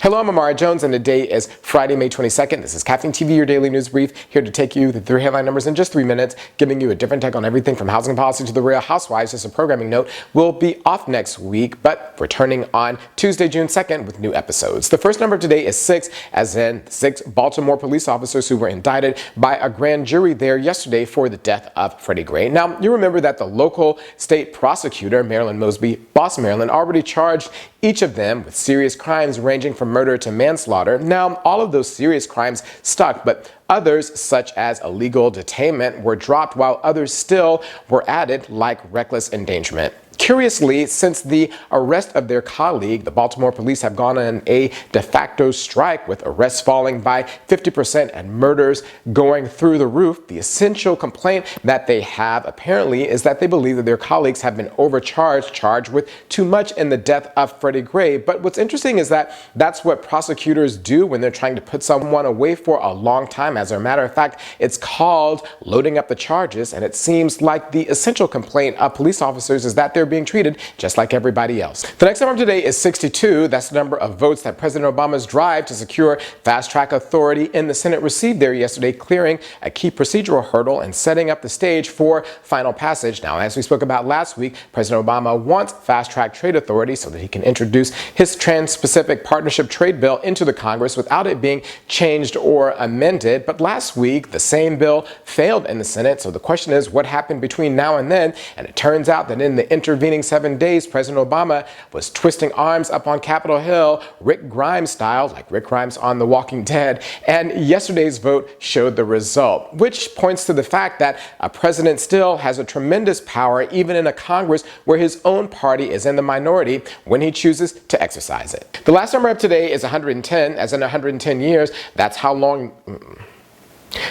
Hello, I'm Amara Jones, and today is Friday, May 22nd. This is Caffeine TV, your daily news brief, here to take you the 3 headline numbers in just 3 minutes, giving you a different take on everything from housing policy to the Real Housewives. Just a programming note, we'll be off next week, but returning on Tuesday, June 2nd with new episodes. The first number today is 6, as in 6 Baltimore police officers who were indicted by a grand jury there yesterday for the death of Freddie Gray. Now, you remember that the local state prosecutor, Marilyn Mosby, Boss Marilyn, already charged each of them with serious crimes ranging from murder to manslaughter. Now, all of those serious crimes stuck, but others, such as illegal detainment, were dropped, while others still were added, like reckless endangerment. Curiously, since the arrest of their colleague, the Baltimore police have gone on a de facto strike, with arrests falling by 50% and murders going through the roof. The essential complaint that they have, apparently, is that they believe that their colleagues have been charged with too much in the death of Freddie Gray. But what's interesting is that that's what prosecutors do when they're trying to put someone away for a long time. As a matter of fact, it's called loading up the charges, and it seems like the essential complaint of police officers is that they're being treated just like everybody else. The next number today is 62. That's the number of votes that President Obama's drive to secure fast-track authority in the Senate received there yesterday, clearing a key procedural hurdle and setting up the stage for final passage. Now, as we spoke about last week, President Obama wants fast-track trade authority so that he can introduce his Trans-Pacific Partnership trade bill into the Congress without it being changed or amended. But last week, the same bill failed in the Senate. So the question is, what happened between now and then? And it turns out that in the intervening 7 days, President Obama was twisting arms up on Capitol Hill, Rick Grimes style, like Rick Grimes on The Walking Dead. And yesterday's vote showed the result, which points to the fact that a president still has a tremendous power, even in a Congress where his own party is in the minority, when he chooses to exercise it. The last number of today is 110, as in 110 years. That's how long...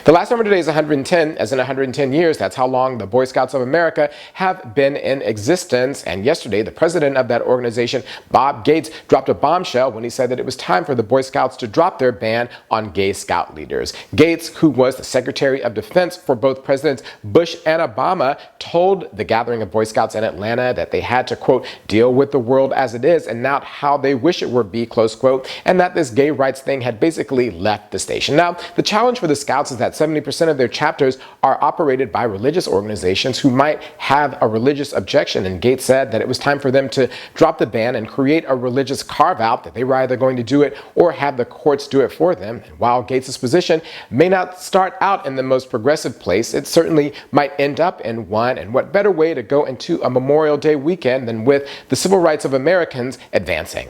The last number today is 110, as in 110 years. That's how long the Boy Scouts of America have been in existence. And yesterday, the president of that organization, Bob Gates, dropped a bombshell when he said that it was time for the Boy Scouts to drop their ban on gay scout leaders. Gates, who was the Secretary of Defense for both Presidents Bush and Obama, told the gathering of Boy Scouts in Atlanta that they had to, quote, deal with the world as it is and not how they wish it would be, close quote, and that this gay rights thing had basically left the station. Now, the challenge for the Scouts is that 70% of their chapters are operated by religious organizations who might have a religious objection, and Gates said that it was time for them to drop the ban and create a religious carve-out, that they were either going to do it or have the courts do it for them. And while Gates' position may not start out in the most progressive place, it certainly might end up in one, and what better way to go into a Memorial Day weekend than with the civil rights of Americans advancing.